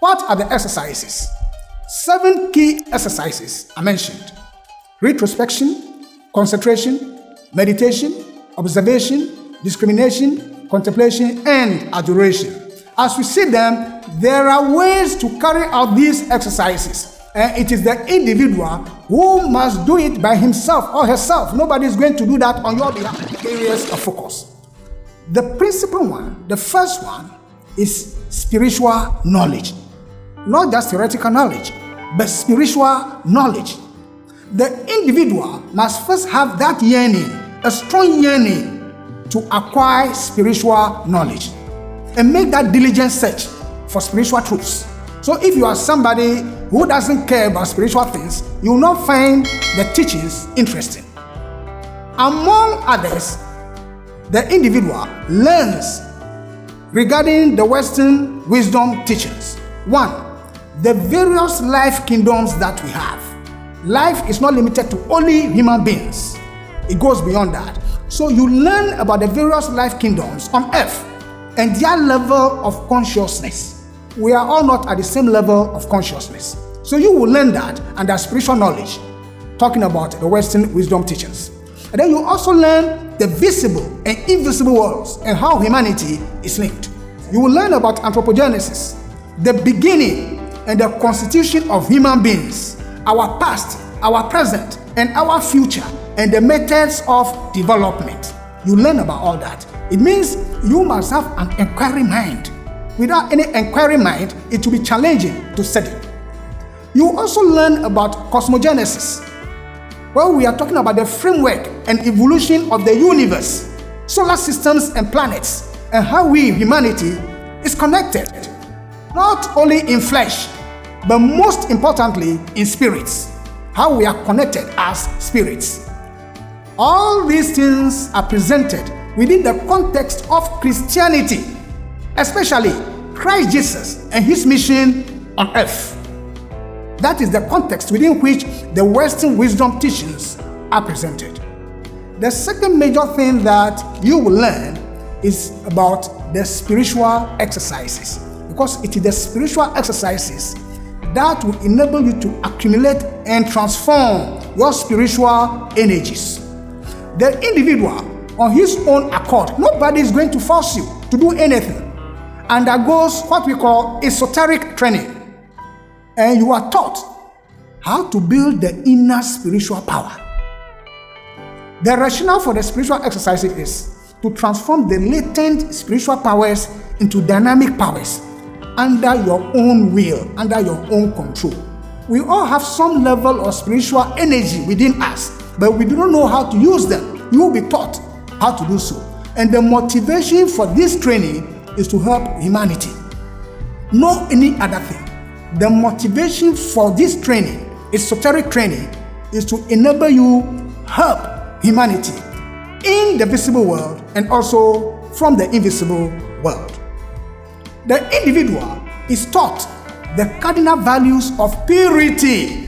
What are the exercises? 7 key exercises are mentioned: retrospection, concentration, meditation, observation, discrimination, contemplation, and adoration. As we see them, there are ways to carry out these exercises, and it is the individual who must do it by himself or herself. Nobody is going to do that on your behalf. Areas of focus. The principal one, the first one, is spiritual knowledge. Not just theoretical knowledge, but spiritual knowledge. The individual must first have that yearning, a strong yearning to acquire spiritual knowledge and make that diligent search for spiritual truths. So if you are somebody who doesn't care about spiritual things, you will not find the teachings interesting. Among others, the individual learns regarding the Western wisdom teachings. 1. The various life kingdoms that we have. Life is not limited to only human beings. It goes beyond that. So you learn about the various life kingdoms on earth and their level of consciousness. We are all not at the same level of consciousness. So you will learn that under spiritual knowledge, talking about the Western wisdom teachings. And then you also learn the visible and invisible worlds and how humanity is linked. You will learn about anthropogenesis, the beginning and the constitution of human beings, our past, our present, and our future, and the methods of development. You learn about all that. It means you must have an inquiry mind. Without any inquiry mind, it will be challenging to study. You also learn about cosmogenesis, where we are talking about the framework and evolution of the universe, solar systems and planets, and how we, humanity, is connected, not only in flesh, but most importantly in spirits, how we are connected as spirits. All these things are presented within the context of Christianity, especially Christ Jesus and his mission on earth. That is the context within which the Western wisdom teachings are presented. The second major thing that you will learn is about the spiritual exercises, because it is the spiritual exercises that will enable you to accumulate and transform your spiritual energies. The individual, on his own accord, nobody is going to force you to do anything, undergoes what we call esoteric training, and you are taught how to build the inner spiritual power. The rationale for the spiritual exercises is to transform the latent spiritual powers into dynamic powers under your own will, under your own control. We all have some level of spiritual energy within us, but we do not know how to use them. You will be taught how to do so. And the motivation for this training is to help humanity. No any other thing. The motivation for this training, esoteric training, is to enable you help humanity in the visible world and also from the invisible world. The individual is taught the cardinal values of purity,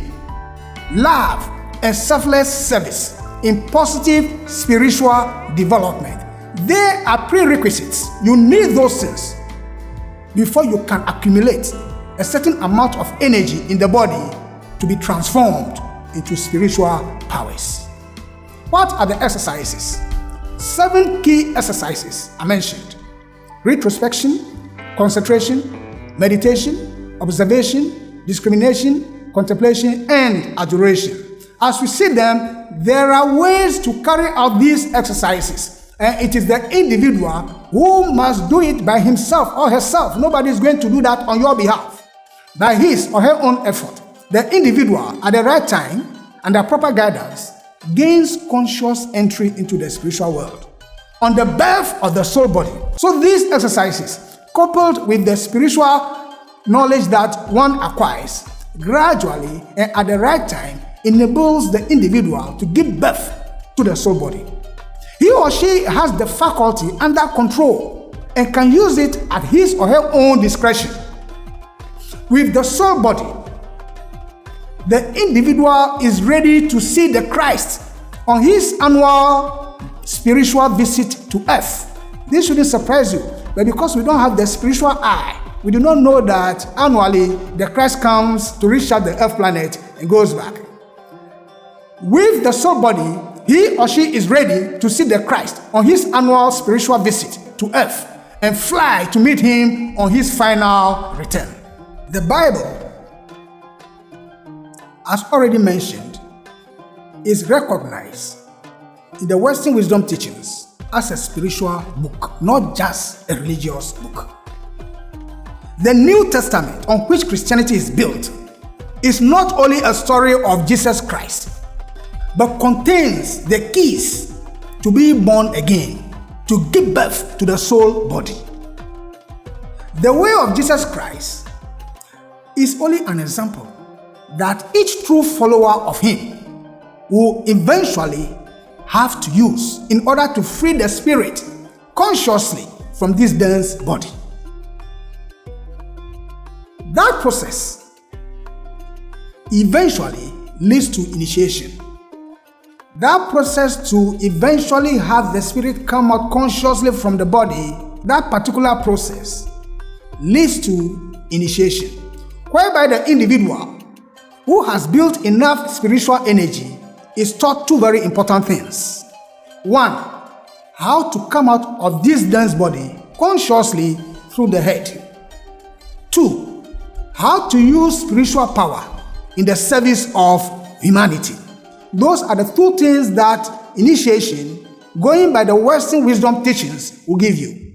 love, and selfless service in positive spiritual development. They are prerequisites. You need those things before you can accumulate a certain amount of energy in the body to be transformed into spiritual powers. What are the exercises? 7 key exercises are mentioned: retrospection, concentration, meditation, observation, discrimination, contemplation, and adoration. As we see them, there are ways to carry out these exercises, and it is the individual who must do it by himself or herself. Nobody is going to do that on your behalf. By his or her own effort, the individual at the right time, under proper guidance, gains conscious entry into the spiritual world on the birth of the soul body. So these exercises, coupled with the spiritual knowledge that one acquires, gradually and at the right time, enables the individual to give birth to the soul body. He or she has the faculty under control and can use it at his or her own discretion. With the soul body, the individual is ready to see the Christ on his annual spiritual visit to earth. This shouldn't surprise you, but because we don't have the spiritual eye, we do not know that annually the Christ comes to recharge the earth planet and goes back. With the soul body, he or she is ready to see the Christ on his annual spiritual visit to earth and fly to meet him on his final return. The Bible, as already mentioned, is recognized in the Western wisdom teachings as a spiritual book, not just a religious book. The New Testament, on which Christianity is built, is not only a story of Jesus Christ, but contains the keys to be born again, to give birth to the soul body. The way of Jesus Christ is only an example that each true follower of him will eventually have to use in order to free the spirit consciously from this dense body. That process eventually leads to initiation. That process to eventually have the spirit come out consciously from the body, that particular process leads to initiation, whereby the individual who has built enough spiritual energy is taught two very important things. One, how to come out of this dense body consciously through the head. Two, how to use spiritual power in the service of humanity. Those are the two things that initiation, going by the Western wisdom teachings, will give you.